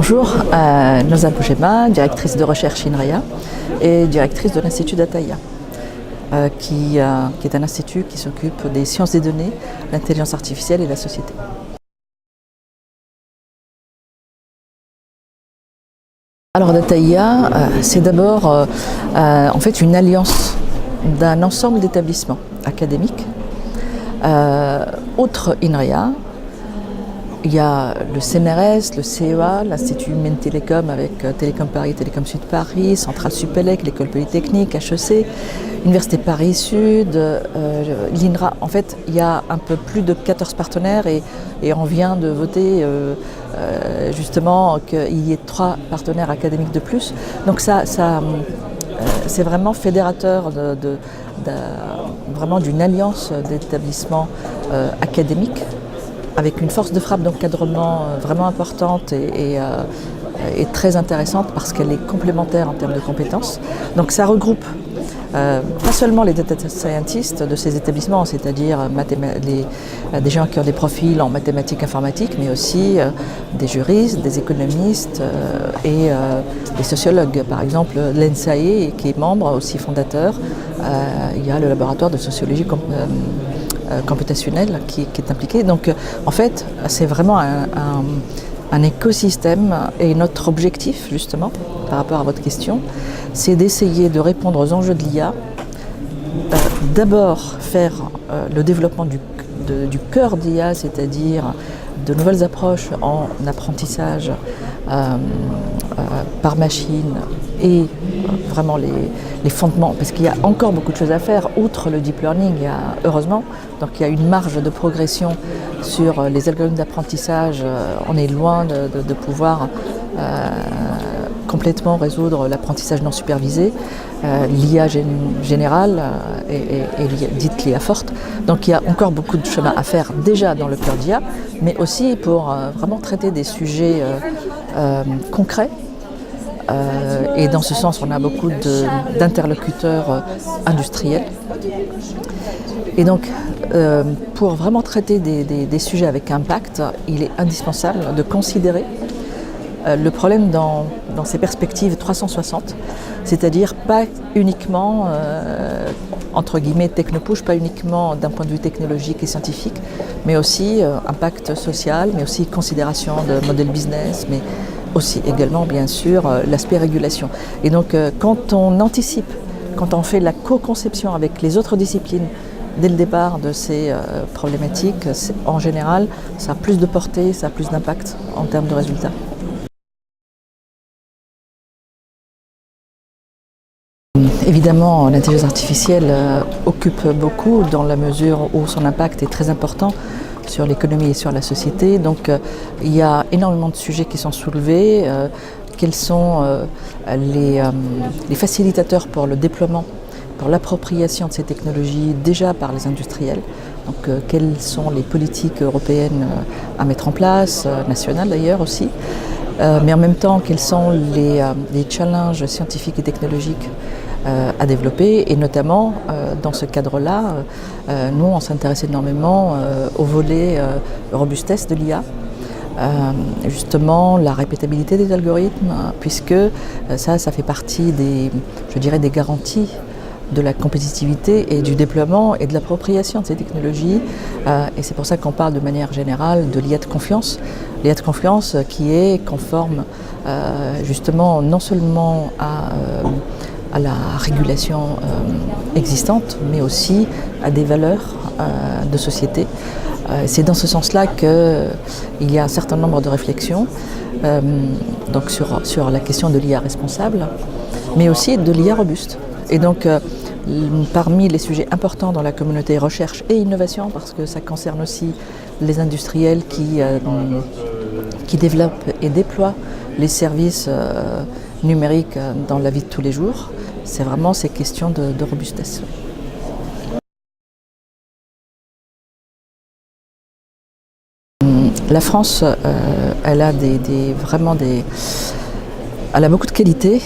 Bonjour, Noza Boujema, directrice de recherche INRIA et directrice de l'Institut d'Ataïa, qui est un institut qui s'occupe des sciences des données, l'intelligence artificielle et la société. Alors Dataïa, c'est d'abord en fait une alliance d'un ensemble d'établissements académiques. Outre INRIA, il y a le CNRS, le CEA, l'Institut Mines Télécom avec Télécom Paris, Télécom Sud Paris, Centrale Supélec, l'École Polytechnique, HEC, Université Paris Sud, l'INRA. En fait, il y a un peu plus de 14 partenaires et on vient de voter justement qu'il y ait 3 partenaires académiques de plus. Donc c'est vraiment fédérateur vraiment d'une alliance d'établissements académiques, avec une force de frappe d'encadrement vraiment importante et très intéressante parce qu'elle est complémentaire en termes de compétences. Donc ça regroupe pas seulement les data scientists de ces établissements, c'est-à-dire des gens qui ont des profils en mathématiques informatiques, mais aussi des juristes, des économistes et des sociologues. Par exemple, l'ENSAE, qui est membre, aussi fondateur, il y a le laboratoire de sociologie computationnelle qui est impliqué. Donc en fait, c'est vraiment un écosystème et notre objectif justement, par rapport à votre question, c'est d'essayer de répondre aux enjeux de l'IA, d'abord faire le développement du cœur d'IA, c'est-à-dire de nouvelles approches en apprentissage par machine et vraiment les fondements, parce qu'il y a encore beaucoup de choses à faire, outre le deep learning, heureusement, donc il y a une marge de progression sur les algorithmes d'apprentissage. On est loin de pouvoir complètement résoudre l'apprentissage non supervisé, l'IA générale et dite l'IA forte. Donc il y a encore beaucoup de chemin à faire déjà dans le cœur d'IA, mais aussi pour vraiment traiter des sujets concrets. Et dans ce sens, on a beaucoup d'interlocuteurs industriels. Et donc, pour vraiment traiter des sujets avec impact, il est indispensable de considérer le problème dans ses perspectives 360, c'est-à-dire pas uniquement, entre guillemets, techno-push, pas uniquement d'un point de vue technologique et scientifique, mais aussi impact social, mais aussi considération de modèle business, mais aussi également, bien sûr, l'aspect régulation. Et donc, quand on anticipe, quand on fait la co-conception avec les autres disciplines dès le départ de ces problématiques, en général, ça a plus de portée, ça a plus d'impact en termes de résultats. Évidemment, l'intelligence artificielle occupe beaucoup dans la mesure où son impact est très important sur l'économie et sur la société. Donc il y a énormément de sujets qui sont soulevés. Quels sont les facilitateurs pour le déploiement, pour l'appropriation de ces technologies déjà par les industriels? Donc quelles sont les politiques européennes à mettre en place, nationales d'ailleurs aussi, mais en même temps quels sont les challenges scientifiques et technologiques à développer, et notamment dans ce cadre-là, nous on s'intéresse énormément au volet robustesse de l'IA, justement la répétabilité des algorithmes, puisque ça fait partie des garanties de la compétitivité et du déploiement et de l'appropriation de ces technologies, et c'est pour ça qu'on parle de manière générale de l'IA de confiance. L'IA de confiance qui est conforme justement non seulement à la régulation existante, mais aussi à des valeurs de société. C'est dans ce sens-là qu'il y a un certain nombre de réflexions donc sur la question de l'IA responsable, mais aussi de l'IA robuste. Et donc, parmi les sujets importants dans la communauté recherche et innovation, parce que ça concerne aussi les industriels qui développent et déploient les services numériques dans la vie de tous les jours, c'est vraiment ces questions de robustesse. La France, elle a elle a beaucoup de qualités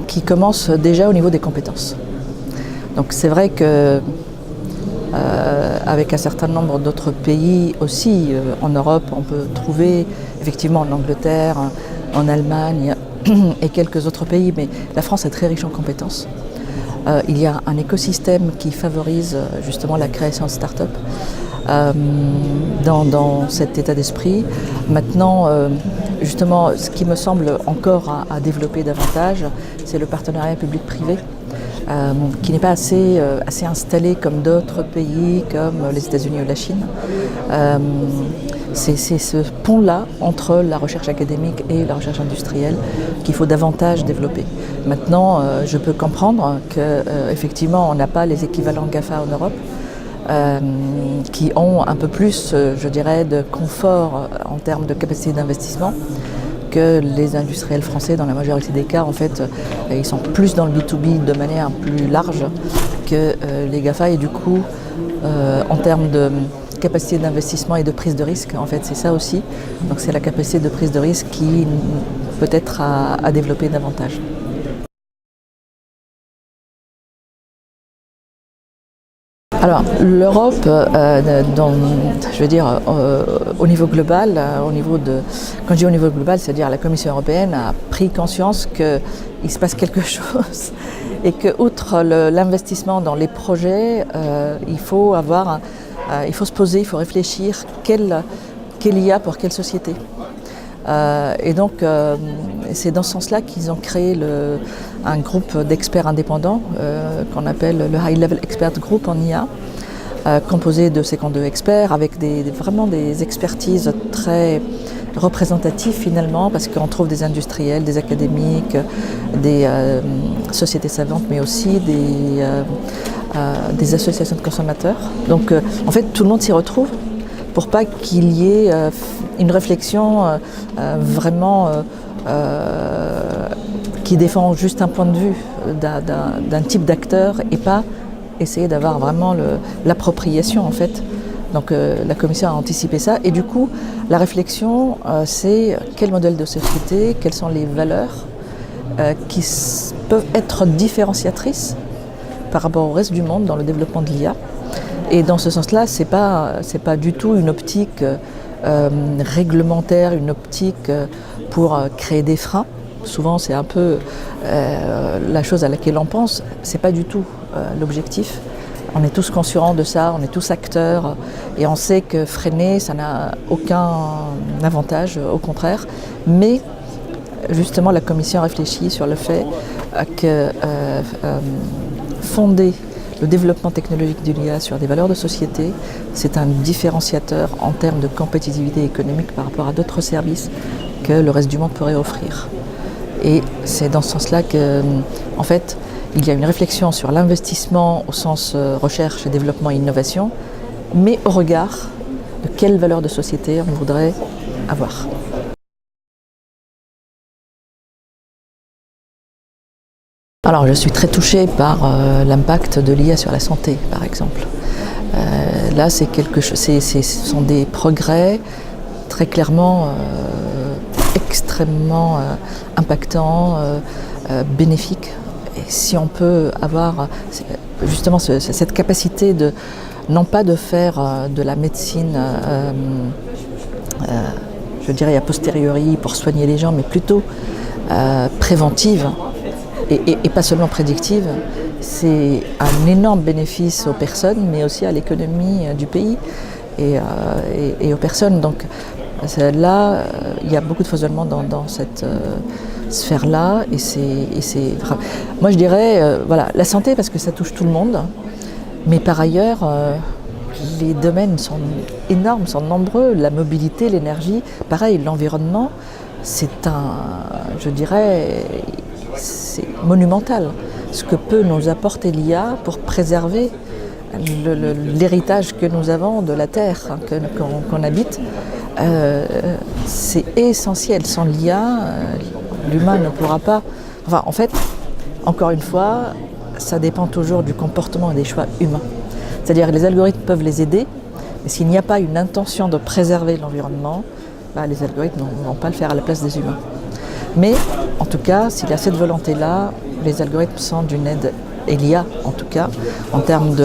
qui commencent déjà au niveau des compétences. Donc c'est vrai que avec un certain nombre d'autres pays aussi en Europe, on peut trouver effectivement en Angleterre en Allemagne et quelques autres pays, mais la France est très riche en compétences. Il y a un écosystème qui favorise justement la création de start-up dans cet état d'esprit. Maintenant, justement, ce qui me semble encore à développer davantage, c'est le partenariat public-privé. Qui n'est pas assez installé comme d'autres pays, comme les États-Unis ou la Chine. C'est ce pont-là entre la recherche académique et la recherche industrielle qu'il faut davantage développer. Maintenant, je peux comprendre qu'effectivement, on n'a pas les équivalents GAFA en Europe, qui ont un peu plus, je dirais, de confort en termes de capacité d'investissement que les industriels français, dans la majorité des cas, en fait, ils sont plus dans le B2B de manière plus large que les GAFA. Et du coup, en termes de capacité d'investissement et de prise de risque, en fait, c'est ça aussi. Donc c'est la capacité de prise de risque qui peut être à développer davantage. Alors l'Europe, je veux dire, au niveau global, quand je dis au niveau global, c'est-à-dire la Commission européenne a pris conscience qu'il se passe quelque chose et que, outre l'investissement dans les projets, il faut se poser, il faut réfléchir quelle IA pour quelle société. Et donc, c'est dans ce sens-là qu'ils ont créé un groupe d'experts indépendants qu'on appelle le High Level Expert Group en IA, composé de 52 experts avec vraiment des expertises très représentatives finalement, parce qu'on trouve des industriels, des académiques, des sociétés savantes, mais aussi des associations de consommateurs. Donc, en fait, tout le monde s'y retrouve, pour pas qu'il y ait une réflexion vraiment qui défend juste un point de vue d'un type d'acteur et pas essayer d'avoir vraiment l'appropriation en fait. Donc la Commission a anticipé ça et du coup la réflexion c'est quel modèle de société, quelles sont les valeurs qui peuvent être différenciatrices par rapport au reste du monde dans le développement de l'IA. Et dans ce sens-là, c'est pas du tout une optique réglementaire, une optique pour créer des freins. Souvent, c'est un peu la chose à laquelle on pense. C'est pas du tout l'objectif. On est tous conscients de ça, on est tous acteurs et on sait que freiner, ça n'a aucun avantage, au contraire. Mais justement, la Commission réfléchit sur le fait que fonder le développement technologique de l'IA sur des valeurs de société, c'est un différenciateur en termes de compétitivité économique par rapport à d'autres services que le reste du monde pourrait offrir. Et c'est dans ce sens-là qu'en fait, il y a une réflexion sur l'investissement au sens recherche, développement et innovation, mais au regard de quelles valeurs de société on voudrait avoir. Alors, je suis très touchée par l'impact de l'IA sur la santé, par exemple. Là, c'est quelque chose, ce sont des progrès très clairement extrêmement impactants, bénéfiques. Et si on peut avoir justement cette capacité non pas de faire de la médecine, je dirais a posteriori pour soigner les gens, mais plutôt préventive, et pas seulement prédictive, c'est un énorme bénéfice aux personnes, mais aussi à l'économie du pays et aux personnes. Donc là, il y a beaucoup de foisonnement dans cette sphère-là, et c'est moi je dirais, voilà, la santé parce que ça touche tout le monde, mais par ailleurs, les domaines sont énormes, sont nombreux, la mobilité, l'énergie, pareil, l'environnement, c'est je dirais, c'est monumental ce que peut nous apporter l'IA pour préserver l'héritage que nous avons de la Terre qu'on habite. C'est essentiel. Sans l'IA, l'humain ne pourra pas... Enfin, en fait, encore une fois, ça dépend toujours du comportement et des choix humains. C'est-à-dire que les algorithmes peuvent les aider, mais s'il n'y a pas une intention de préserver l'environnement, les algorithmes ne vont pas le faire à la place des humains. Mais en tout cas, s'il y a cette volonté-là, les algorithmes sont d'une aide, et l'IA en tout cas, en termes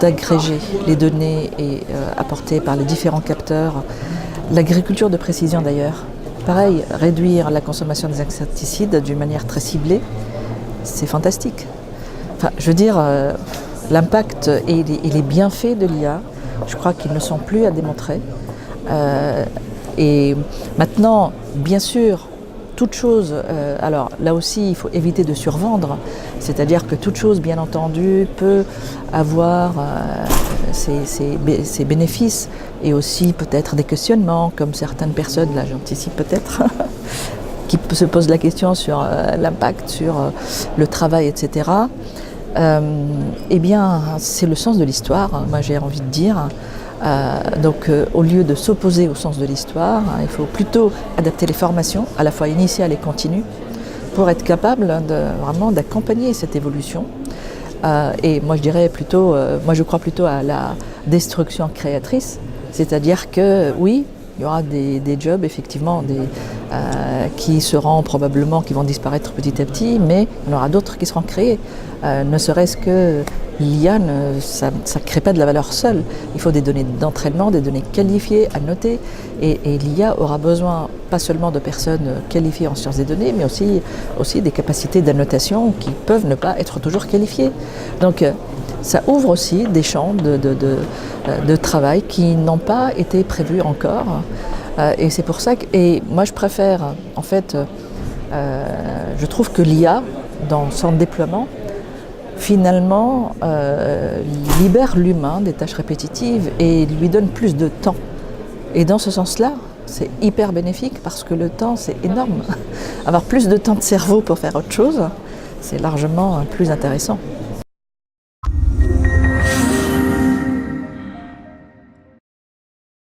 d'agréger les données et apportées par les différents capteurs. L'agriculture de précision d'ailleurs, pareil, réduire la consommation des insecticides d'une manière très ciblée, c'est fantastique. Enfin, je veux dire, l'impact et les bienfaits de l'IA, je crois qu'ils ne sont plus à démontrer. Et maintenant, bien sûr, toute chose, alors là aussi il faut éviter de survendre, c'est-à-dire que toute chose bien entendu peut avoir ses bénéfices et aussi peut-être des questionnements comme certaines personnes, là j'anticipe peut-être, qui se posent la question sur l'impact, sur le travail, etc. Eh bien c'est le sens de l'histoire, moi j'ai envie de dire. Donc au lieu de s'opposer au sens de l'histoire, il faut plutôt adapter les formations, à la fois initiales et continues, pour être capable vraiment d'accompagner cette évolution. Et moi je dirais plutôt, moi je crois plutôt à la destruction créatrice, c'est-à-dire que oui, il y aura des jobs effectivement qui seront probablement, qui vont disparaître petit à petit, mais il y en aura d'autres qui seront créés. Ne serait-ce que l'IA, ça ne crée pas de la valeur seule. Il faut des données d'entraînement, des données qualifiées à noter. Et l'IA aura besoin pas seulement de personnes qualifiées en sciences des données, mais aussi des capacités d'annotation qui peuvent ne pas être toujours qualifiées. Donc ça ouvre aussi des champs de travail qui n'ont pas été prévus encore. Et c'est pour ça que, et moi je préfère, en fait, je trouve que l'IA, dans son déploiement, finalement libère l'humain des tâches répétitives et lui donne plus de temps. Et dans ce sens-là, c'est hyper bénéfique parce que le temps, c'est énorme. Avoir plus de temps de cerveau pour faire autre chose, c'est largement plus intéressant.